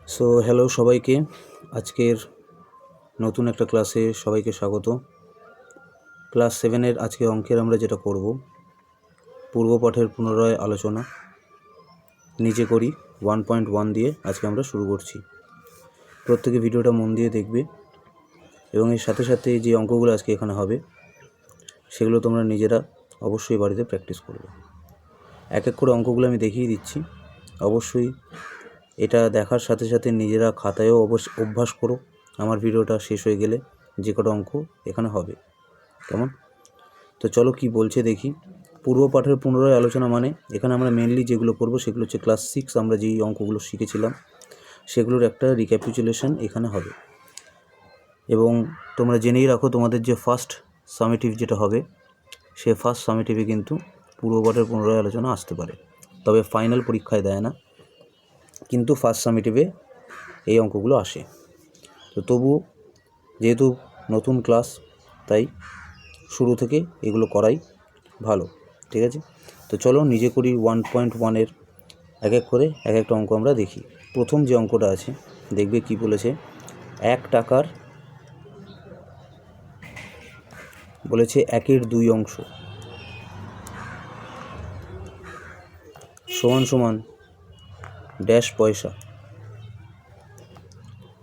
So hello সবাইকে, আজকের নতুন একটা ক্লাসে সবাইকে স্বাগত। ক্লাস 7-এর আজকে অঙ্কের আমরা যেটা করব, পূর্বপাঠের পুনরায় আলোচনা নিচে করি 1.1 দিয়ে আজকে আমরা শুরু করছি। প্রত্যেকে ভিডিওটা মন দিয়ে দেখবে এবং এর সাথে সাথে যে অঙ্কগুলো আজকে এখানে হবে সেগুলো তোমরা নিজেরা অবশ্যই বাড়িতে প্র্যাকটিস করবে। এক এক করে অঙ্কগুলো আমি দেখিয়ে দিচ্ছি, অবশ্যই এটা দেখার সাথে সাথে নিজেরা খাতায়ও অভ্যাস করো। আমার ভিডিওটা শেষ হয়ে গেলে যে কটা অঙ্ক এখানে হবে, কেমন? তো চলো কি বলছে দেখি। পূর্বপাঠের পুনরায় আলোচনা মানে এখানে আমরা মেনলি যেগুলো করব সেগুলো হচ্ছে ক্লাস 6 আমরা যেই অঙ্কগুলো শিখেছিলাম সেগুলোর একটা রিক্যাপিচুলেশন এখানে হবে। এবং তোমরা জেনেই রাখো তোমাদের যে ফার্স্ট সামেটিভ যেটা হবে সে ফার্স্ট সামেটিভে কিন্তু পূর্বপাঠের পুনরায় আলোচনা আসতে পারে, তবে ফাইনাল পরীক্ষায় দেয় না, কিন্তু ফার্স্ট সামেটিভে এই অঙ্কগুলো আসে। তো তবুও যেহেতু নতুন ক্লাস তাই শুরু থেকে এগুলো করাই ভালো, ঠিক আছে? তো চলো নিজে করি 1.1-এর এক এক করে এক একটা অঙ্ক আমরা দেখি। প্রথম যে অঙ্কটা আছে দেখবে কি বলেছে, 1 টাকার বলেছে 1/2 অংশ সমান সমান ড্যাশ পয়সা।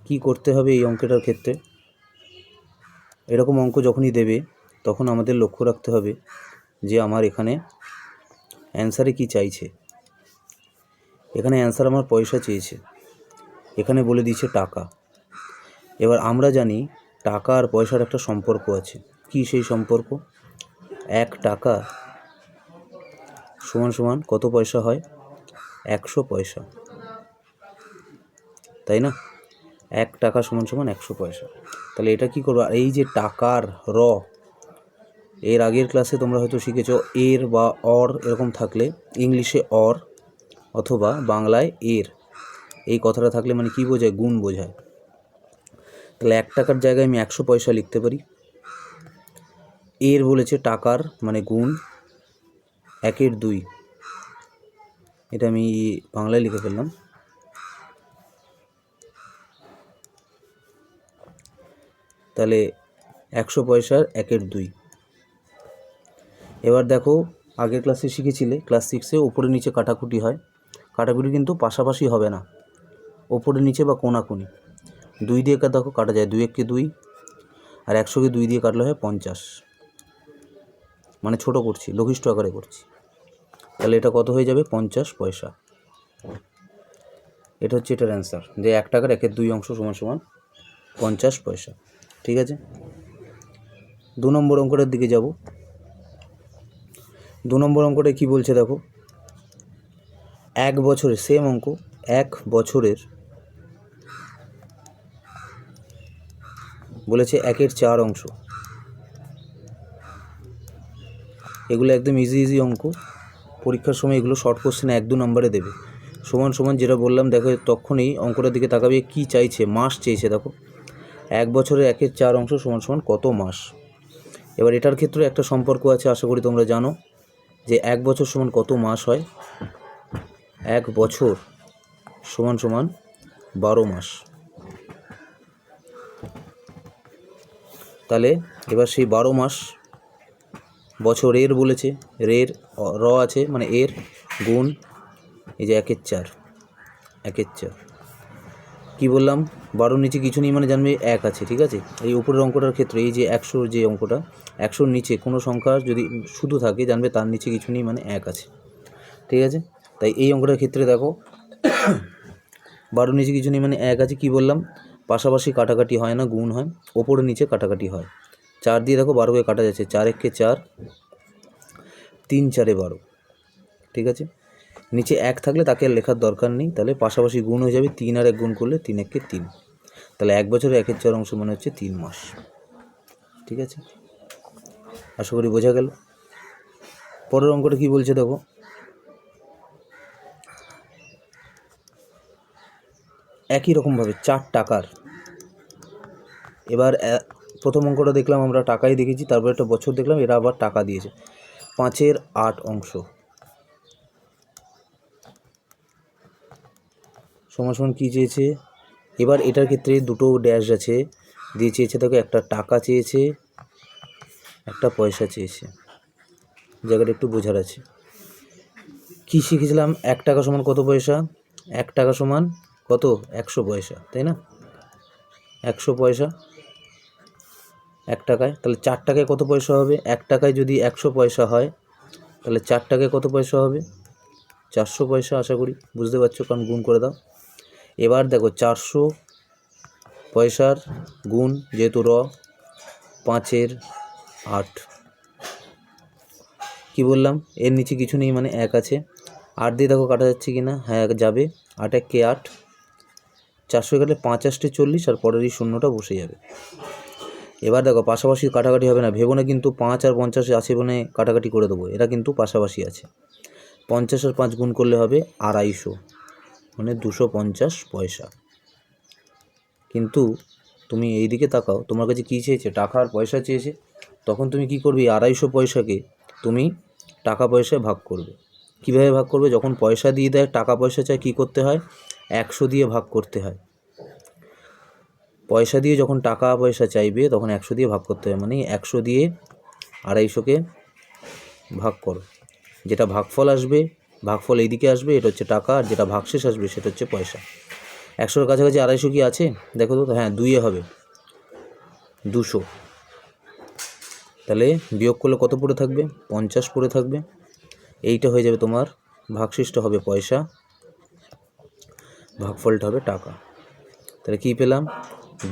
কি করতে হবে এই অঙ্কটার ক্ষেত্রে? এরকম অঙ্ক যখনই দেবে তখন আমাদের লক্ষ্য রাখতে হবে যে আমার এখানে অ্যান্সারে কি চাইছে। এখানে অ্যান্সার আমার পয়সা চেয়েছে, এখানে বলে দিয়েছে টাকা। এবার আমরা জানি টাকা আর পয়সার একটা সম্পর্ক আছে। কি সেই সম্পর্ক? 1 টাকা সমান সমান কত পয়সা হয়? 100 পয়সা, তাই না? 1 টাকা সমান সমান 100 পয়সা। তাহলে এটা কি করবো? এই যে টাকার এর আগের ক্লাসে তোমরা হয়তো শিখেছো এর বা অর এরকম থাকলে, ইংলিশে অর অথবা বাংলায় এর, এই কথাটা থাকলে মানে কি বোঝায়? গুণ বোঝায়। তাহলে 1 টাকার জায়গায় আমি 100 পয়সা লিখতে পারি। এর বলেছে টাকার মানে গুণ 1/2, এটা আমি বাংলায় লিখে ফেললাম। তাহলে 100 পয়সার 1/2। এবার দেখো আগের ক্লাসে শিখেছিলে ক্লাস 6-এ ওপরে নিচে কাটাকুটি হয়। কাটাকুটি কিন্তু পাশাপাশি হবে না, ওপরে নিচে বা কোনাকুনি। 2 দিয়ে দেখো কাটা যায়, 2 1 2, আর 100-কে 2 দিয়ে কাটলে হয় 50, মানে ছোট করছি, লঘিষ্ঠ আকারে করছি। তাহলে এটা কত হয়ে যাবে? 50 পয়সা। এটা হচ্ছে এটার অ্যান্সার, যে 1 টাকার 1/2 অংশ সমান সমান 50 পয়সা। ঠিক আছে, 2 নম্বর অঙ্কটার দিকে যাব। 2 নম্বর অঙ্কটা কি বলছে দেখো, 1 বছরের সেম অঙ্ক, 1 বছরের বলেছে 1/4 অংশ। এগুলো একদম ইজি অঙ্ক, পরীক্ষার সময় এগুলো শর্ট কোশ্চেনে 1-2 নম্বরে দেবে। সমান সমান যেটা বললাম দেখো, তখনই অঙ্কটার দিকে তাকাবে, কি চাইছে? মাস চেয়েছে। দেখো 1 বছরের 1/4 অংশ সমান সমান কত মাস। এবার এটার ক্ষেত্রে একটা সম্পর্ক আছে, আশা করি তোমরা জানো, যে 1 বছর সমান কত মাস হয়? 1 বছর সমান সমান 12 মাস। তাহলে এবার সেই 12 মাস বছরের বলেছে, রের আছে মানে এর গুণ এই যে 1/4, 1/4 কী বললাম? 12 নিচে কিছু নেই মানে জানবে 1 আছে, ঠিক আছে? এই উপরের অঙ্কটার ক্ষেত্রে এই যে 100 যে অঙ্কটা, 100-র নিচে কোনো সংখ্যা যদি শুধু থাকে জানবে তার নিচে কিছু নেই মানে 1 আছে, ঠিক আছে? তাই এই অঙ্কটার ক্ষেত্রে দেখো 12 নিচে কিছু নেই মানে 1 আছে। কি বললাম? পাশাপাশি কাটাকাটি হয় না, গুণ হয়। ওপরে নিচে কাটাকাটি হয়। 4 দিয়ে দেখো 12-কে কাটা যাচ্ছে, 4 1 4, 3 4 12, ঠিক আছে? নিচে 1 থাকলে তাকে আর লেখার দরকার নেই, তাহলে পাশাপাশি গুণ হয়ে যাবে। 3 আর 1 গুণ করলে 3 1 3, তাহলে 1 বছরে 1/4 অংশ মানে হচ্ছে 3 মাস। ঠিক আছে, আশা করি বোঝা গেল। পরের অঙ্কটা কি বলছে দেখো, একই রকমভাবে 4 টাকার। এবার প্রথম অঙ্কটা দেখলাম আমরা টাকাই দেখেছি, তারপর একটা বছর দেখলাম, এরা আবার টাকা দিয়েছে। 5/8 অংশ সমান সমান কী চেয়েছে? এবার এটার ক্ষেত্রে দুটো ড্যাশ আছে, দিয়ে চেয়েছে দেখো একটা টাকা চেয়েছে, একটা পয়সা চেয়েছে। জায়গাটা একটু বোঝার আছে। কী শিখেছিলাম? 1 টাকা সমান কত পয়সা? 1 টাকা সমান কত? 100 পয়সা, তাই না? 100 পয়সা 1 টাকায়, তাহলে 4 টাকায় কত পয়সা হবে? 1 টাকায় যদি 100 পয়সা হয় তাহলে 4 টাকায় কত পয়সা হবে? 400 পয়সা। আশা করি বুঝতে পারছো, কারণ গুণ করে দাও। এবার দেখো 400 পয়সার গুণ, যেহেতু 5-এর 8, কি বললাম? এর নিচে কিছু নেই মানে 1 আছে। 8 দিয়ে দেখো কাটা যাচ্ছে কি না? হ্যাঁ যাবে। 8 1 কে 8, 400 কাটলে 5 8 40, আর পরের এই শূন্যটা বসে যাবে। এবার দেখো পাশাপাশি কাটাকাটি হবে না, ভেবো না কিন্তু 5 আর 50 আছে বলে কাটাকাটি করে দেবো, এরা কিন্তু পাশাপাশি আছে। 50 আর 5 গুণ করলে হবে 250, মানে 250 পয়সা। কিন্তু তুমি এই দিকে তাকাও, তোমার কাছে কী চেয়েছে? টাকা আর পয়সা চেয়েছে। তখন তুমি কি করবে? 250 পয়সাকে তুমি টাকা পয়সায় ভাগ করবে। কীভাবে ভাগ করবে? যখন পয়সা দিয়ে দেয়, টাকা পয়সা চায়, কী করতে হয়? 100 দিয়ে ভাগ করতে হয়। পয়সা দিয়ে যখন টাকা পয়সা চাইবে তখন 100 দিয়ে ভাগ করতে হয়, মানে 100 দিয়ে 250কে ভাগ করো। যেটা ভাগফল আসবে, ভাগফল এইদিকে আসবে, এটা হচ্ছে টাকা, আর যেটা ভাগশেষ আসবে সেটা হচ্ছে পয়সা। 100-এর কাছাকাছি 250 কি আছে? দেখো তো, হ্যাঁ 2-এ হবে 200। তাহলে বিয়োগ করলে কত পড়ে থাকবে? 50 পড়ে থাকবে। এইটা হয়ে যাবে তোমার ভাগশেষটা হবে পয়সা, ভাগফলটা হবে টাকা। তাহলে কী পেলাম?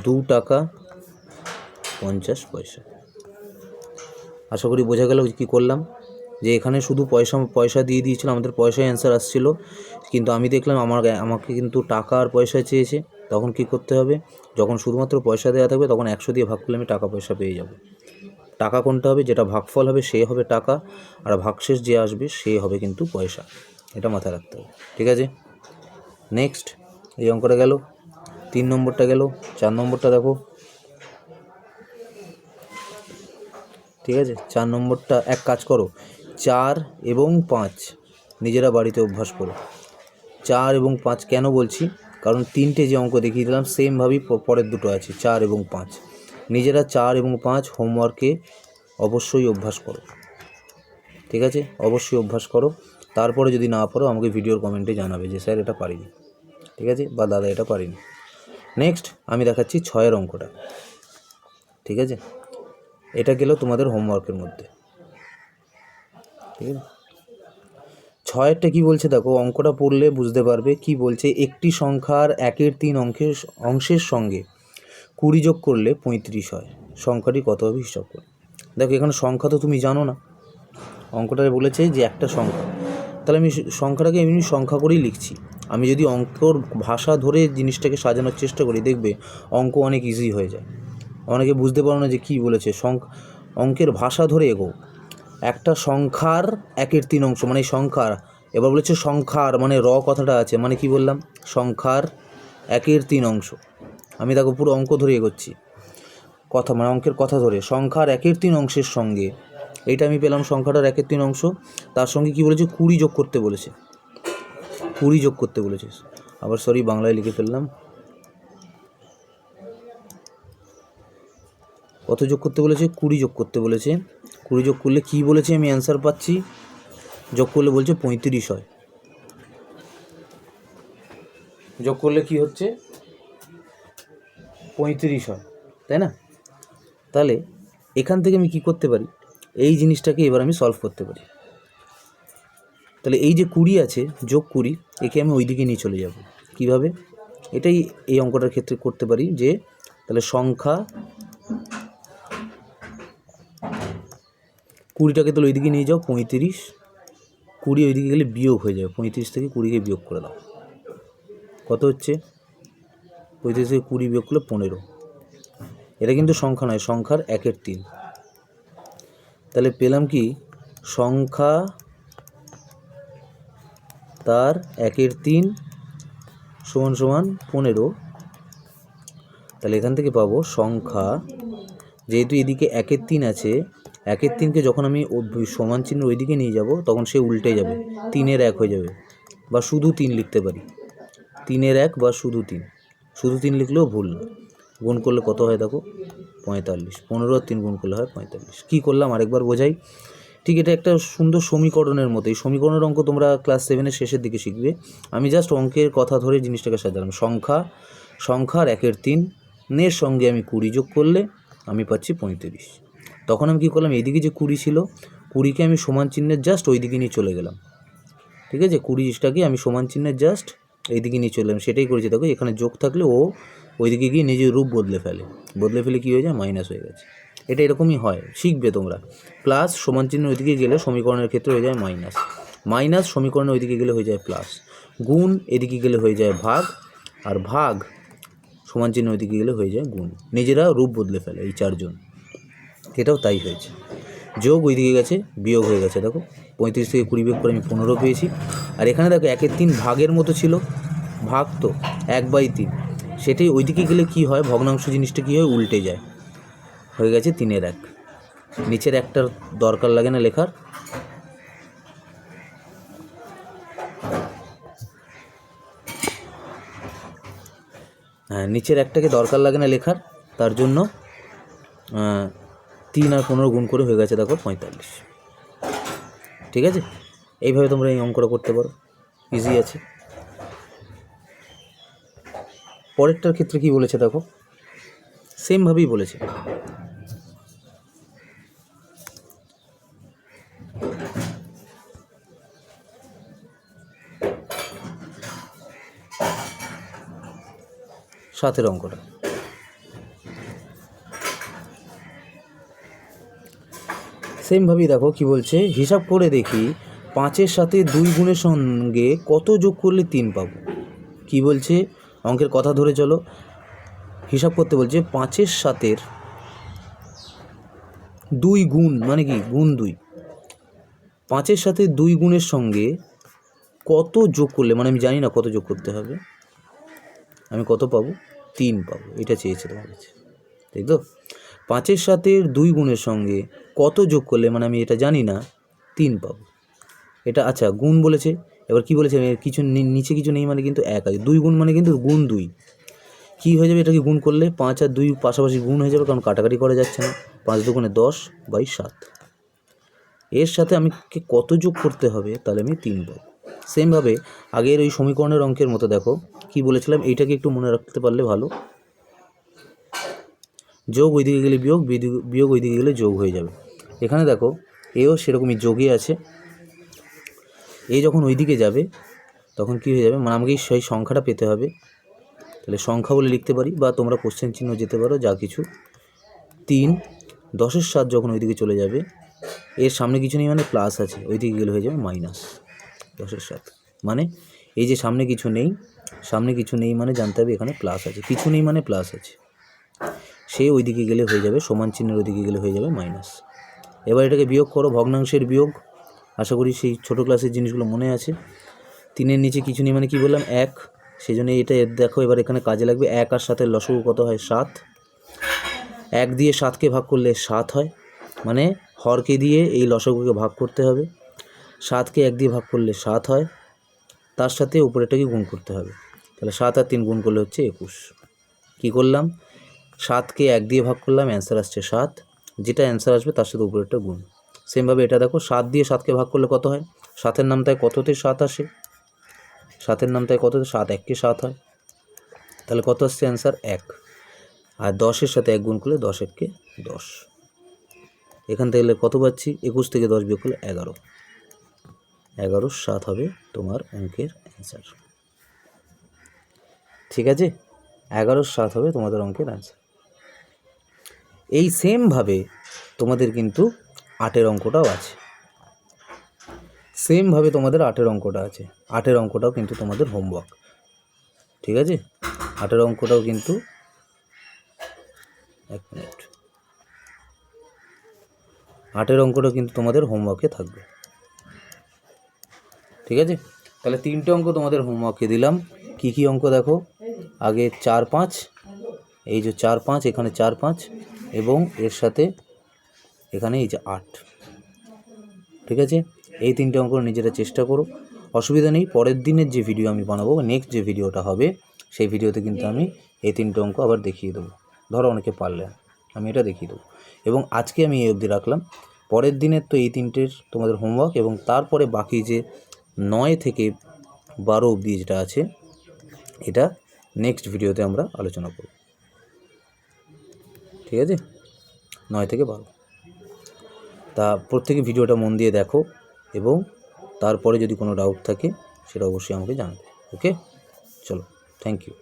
2 টাকা 50 পয়সা। আশা করি বোঝা গেল কী করলাম। যে এখানে শুধু পয়সা দিয়ে দিয়েছিল, আমাদের পয়সায় অ্যান্সার আসছিল, কিন্তু আমি দেখলাম আমাকে কিন্তু টাকা আর পয়সা চেয়েছে। তখন কি করতে হবে? যখন শুধুমাত্র পয়সা দেওয়া থাকবে তখন 100 দিয়ে ভাগ করলে আমি টাকা পয়সা পেয়ে যাব। টাকা কোনটা হবে? যেটা ভাগফল হবে সে হবে টাকা, আর ভাগশেষ যে আসবে সে হবে কিন্তু পয়সা। এটা মাথায় রাখতে হবে, ঠিক আছে? নেক্সট এই অঙ্কটা গেল, 3 নম্বরটা গেল, 4 নম্বরটা দেখো, ঠিক আছে? 4 নম্বরটা এক কাজ করো, 4 এবং 5 নিজেরা বাড়িতে অভ্যাস করো। 4 এবং 5 কেন বলছি? কারণ 3টে যে অঙ্ক দেখিয়ে দিলাম সেমভাবেই পরের দুটো আছে, 4 এবং 5। নিজেরা 4 এবং 5 হোমওয়ার্কে অবশ্যই অভ্যাস করো, ঠিক আছে? অবশ্যই অভ্যাস করো। তারপরে যদি না পারো আমাকে ভিডিওর কমেন্টে জানাবে যে স্যার এটা পারিনি, ঠিক আছে? বা দাদা এটা পারিনি। নেক্সট আমি দেখাচ্ছি 6-এর অঙ্কটা, ঠিক আছে? এটা গেল তোমাদের হোমওয়ার্কের মধ্যে, ঠিক আছে? 6-এরটা কী বলছে দেখো, অঙ্কটা পড়লে বুঝতে পারবে কি বলছে। একটি সংখ্যার 1/3 অংশের সঙ্গে 20 যোগ করলে 35 হয়, সংখ্যাটি কত হবে হিসাব করে। দেখো এখানে সংখ্যা তো তুমি জানো না, অঙ্কটা বলেছে যে একটা সংখ্যা, তাহলে আমি সংখ্যাটাকে এমনি সংখ্যা করেই লিখছি। আমি যদি অঙ্কর ভাষা ধরে জিনিসটাকে সাজানোর চেষ্টা করি, দেখবে অঙ্ক অনেক ইজি হয়ে যায়। অনেকে বুঝতে পারো না যে কী বলেছে, অঙ্কের ভাষা ধরে এগো। একটা সংখ্যার 1/3 অংশ মানে সংখ্যার, এবার বলেছে সংখ্যার মানে কথাটা আছে, মানে কি বললাম? সংখ্যার 1/3 অংশ। আমি দেখো পুরো অঙ্ক ধরে এগোচ্ছি, কথা মানে অঙ্কের কথা ধরে। সংখ্যার 1/3 অংশের সঙ্গে, এইটা আমি পেলাম সংখ্যাটার 1/3 অংশ, তার সঙ্গে কি বলেছে? 20 যোগ করতে বলেছে। 20 যোগ করতে বলেছে, আবার সরি বাংলায় লিখে ফেললাম। কত যোগ করতে বলেছে? 20 যোগ করতে বলেছে। 20 যোগ করলে কী বলেছে আমি অ্যান্সার পাচ্ছি? যোগ করলে বলছে 35 হয়। যোগ করলে কি হচ্ছে? 35 হয়, তাই না? তাহলে এখান থেকে আমি কি করতে পারি? এই জিনিসটাকে এবার আমি সলভ করতে পারি। তাহলে এই যে 20 আছে, যোগ 20, একে আমি ওই দিকে নিয়ে চলে যাব। কিভাবে? এটাই এই অঙ্কটার ক্ষেত্রে করতে পারি, যে তাহলে সংখ্যা 20টাকে তাহলে ওই দিকে নিয়ে যাও 35, 20 ওই দিকে গেলে বিয়োগ হয়ে যাবে, 35 থেকে 20কে বিয়োগ করে দাও। কত হচ্ছে? 35 থেকে 20 বিয়োগ করলে 15। এটা কিন্তু সংখ্যা নয়, সংখ্যার 1/3। তাহলে পেলাম কি? সংখ্যা তার 1/3 সমান সমান 15। তাহলে এখান থেকে পাবো সংখ্যা, যেহেতু এদিকে 1/3 আছে, 1/3কে যখন আমি সমান চিহ্ন ওইদিকে নিয়ে যাব তখন সে উল্টে যাবে, 3-এর 1 হয়ে যাবে, বা শুধু 3 লিখতে পারি, 3-এর 1 বা শুধু 3। শুধু 3 লিখলেও ভুল না। গুণ করলে কত হয় দেখো, 45। 15 আর 3 গুণ করলে হয় 45। কী করলাম আরেকবার বোঝাই। ঠিক এটা একটা সুন্দর সমীকরণের মতো। এই সমীকরণের অঙ্ক তোমরা ক্লাস 7-এর শেষের দিকে শিখবে। আমি জাস্ট অঙ্কের কথা ধরে জিনিসটাকে সাজালাম। সংখ্যার 1-এর 3-এর সঙ্গে আমি 20 যোগ করলে আমি পাচ্ছি 35। তখন আমি কী করলাম, এইদিকে যে 20 ছিল, 20কে আমি সমান চিহ্নের জাস্ট ওই দিকে নিয়ে চলে গেলাম। ঠিক আছে, 20টাকে আমি সমান চিহ্নের জাস্ট এইদিকে নিয়ে চলে এলাম। সেটাই করেছি দেখো, এখানে যোগ থাকলে ও ওইদিকে গিয়ে নিজের রূপ বদলে ফেলে কী হয়ে যায়, মাইনাস হয়ে গেছে। এটা এরকমই হয়, শিখবে তোমরা। প্লাস সমান চিহ্ন ওইদিকে গেলে সমীকরণের ক্ষেত্রে হয়ে যায় মাইনাস, মাইনাস সমীকরণের ওইদিকে গেলে হয়ে যায় প্লাস, গুণ এদিকে গেলে হয়ে যায় ভাগ, আর ভাগ সমান চিহ্ন ওইদিকে গেলে হয়ে যায় গুণ। নিজেরা রূপ বদলে ফেলে এই 4 জন। এটাও তাই হয়েছে। যোগ ওইদিকে গেছে, বিয়োগ হয়ে গেছে। দেখো 35 থেকে 20 বিয়োগ করে আমি 15 পেয়েছি। আর এখানে দেখো 1-এর 3 ভাগের মতো ছিল, ভাগ তো 1/3, সেটাই ওইদিকে গেলে কি হয়, ভগ্নাংশ জিনিসটা কী হয়, উল্টে যায়, হয়ে গেছে 3-এর 1। নিচের একটার দরকার লাগে না লেখার, হ্যাঁ নিচের একটাকে দরকার লাগে না লেখার, তার জন্য 3 আর 15 গুণ করে হয়ে গেছে দেখো 45। ঠিক আছে, এইভাবে তোমরা এই অঙ্কটা করতে পারো, ইজি আছে। পরেরটার ক্ষেত্রে কি বলেছে দেখো, সেমভাবেই বলেছে। সাতের অঙ্কটা সেমভাবেই দেখো কি বলছে, হিসাব করে দেখি 5-এর সাথে 2 গুণের সঙ্গে কত যোগ করলে 3 পাবো। কি বলছে, অঙ্কের কথা ধরে চলো, হিসাব করতে বলছে 5-এর সাথে 2 গুণ মানে কি, গুণ 2। 5-এর সাথে 2 গুণের সঙ্গে কত যোগ করলে, মানে আমি জানি না কত যোগ করতে হবে, আমি কত পাবো, 3 পাবো। এটা চেয়েছে তোমার কাছে, তাই তো। 5-এর সাথে 2 গুণের সঙ্গে কত যোগ করলে, মানে আমি এটা জানি না, 3 পাবো। এটা আচ্ছা গুণ বলেছে, এবার কি বলেছে, কিছু নিচে কিছু নেই মানে কিন্তু 1 আছে। 2 গুণ মানে কিন্তু গুণ 2। কী হয়ে যাবে, এটাকে গুণ করলে 5 আর 2 পাশাপাশি গুণ হয়ে যাবে, কারণ কাটাকাটি করা যাচ্ছে না। 5 দুগুণে 10/7। এর সাথে আমি কত যোগ করতে হবে, তাহলে আমি 3 পাবো। সেমভাবে আগের ওই সমীকরণের অঙ্কের মতো দেখো কি বলেছিলাম, এইটাকে একটু মনে রাখতে পারলে ভালো। যোগ ওইদিকে গেলে বিয়োগ, বিয়োগ ওইদিকে গেলে যোগ হয়ে যাবে। এখানে দেখো এও সেরকমই যোগে আছে, এ যখন ওইদিকে যাবে তখন কি হয়ে যাবে, মানে আমাকে সেই সংখ্যাটা পেতে হবে। তাহলে সংখ্যা বলে লিখতে পারি, বা তোমরা কোশ্চেন চিহ্ন যেতে পারো, যা কিছু। 3 10-এর 7 যখন ওইদিকে চলে যাবে, এর সামনে কিছু নেই মানে প্লাস আছে, ওইদিকে গেলে হয়ে যাবে মাইনাস 10-এর 7। মানে এই যে সামনে কিছু নেই মানে জানতে হবে এখানে প্লাস আছে, কিছু নেই মানে প্লাস আছে, সে ওইদিকে গেলে হয়ে যাবে সমান চিহ্নের ওইদিকে গেলে হয়ে যাবে মাইনাস। এবার এটাকে বিয়োগ করো, ভগ্নাংশের বিয়োগ। আশা করি সেই ছোটো ক্লাসের জিনিসগুলো মনে আছে। 3-এর নিচে কিছু নেই মানে কি বললাম, 1, সেই জন্য এটা দেখো এবার এখানে কাজে লাগবে। 1 আর 7-এর লসগু কত হয়, 7। 1 দিয়ে 7কে ভাগ করলে 7 হয়, মানে হরকে দিয়ে এই লসগুকে ভাগ করতে হবে। 7কে 1 দিয়ে ভাগ করলে 7 হয়, তার সাথে উপরেটাকে গুণ করতে হবে। তাহলে 7 আর 3 গুণ করলে হচ্ছে 21। কী করলাম, 7কে 1 দিয়ে ভাগ করলাম, অ্যান্সার আসছে 7। যেটা অ্যান্সার আসবে তার সাথে উপরেরটা গুণ। সেমভাবে এটা দেখো, 7 দিয়ে 7কে ভাগ করলে কত হয়, 7-এর নামটায় কততে 7 আসে, 7-এর নামটায় কততে 7, 1কে 7 হয়, তাহলে কত আসছে অ্যান্সার 1। আর 10-এর সাথে 1 গুণ করলে 10 1কে 10। এখান থেকে কত পাচ্ছি, 21 থেকে 10 বিয়োগ করলে 11। 11/7 হবে তোমার অঙ্কের অ্যান্সার। ঠিক আছে, 11/7 হবে তোমাদের অঙ্কের অ্যান্সার। এই সেমভাবে তোমাদের কিন্তু 8-এর অঙ্কটাও আছে, সেমভাবে তোমাদের 8-এর অঙ্কটা আছে। 8-এর অঙ্কটাও কিন্তু তোমাদের হোমওয়ার্ক। ঠিক আছে, 8-এর অঙ্কটাও কিন্তু, 1 মিনিট, 8-এর অঙ্কটাও কিন্তু তোমাদের হোমওয়ার্কে থাকবে। ঠিক আছে, তাহলে 3টে অঙ্ক তোমাদের হোমওয়ার্কে দিলাম। কি কি অঙ্ক দেখো, আগে 4 5, এই যে 4 5, এখানে 4 5, এবং এর সাথে এখানে এই যে 8। ঠিক আছে, এই 3টে অঙ্ক নিজেরা চেষ্টা করো, অসুবিধা নেই। পরের দিনের যে ভিডিও আমি বানাবো, নেক্সট যে ভিডিওটা হবে, সেই ভিডিওতে কিন্তু আমি এই 3টে অঙ্ক আবার দেখিয়ে দেবো। ধরো অনেকে পারলে আমি এটা দেখিয়ে দেবো। এবং আজকে আমি এই অবধি রাখলাম। পরের দিনের তো এই 3টের তোমাদের হোমওয়ার্ক, এবং তারপরে বাকি যে 9 থেকে 12 অবধি যেটা আছে এটা নেক্সট ভিডিওতে আমরা আলোচনা করব। ঠিক আছে, 9 থেকে 12। তা প্রত্যেকে ভিডিওটা মন দিয়ে দেখো, এবং তারপরে যদি কোনো ডাউট থাকে সেটা অবশ্যই আমাকে জানাবে। ওকে, চলো, থ্যাংক ইউ।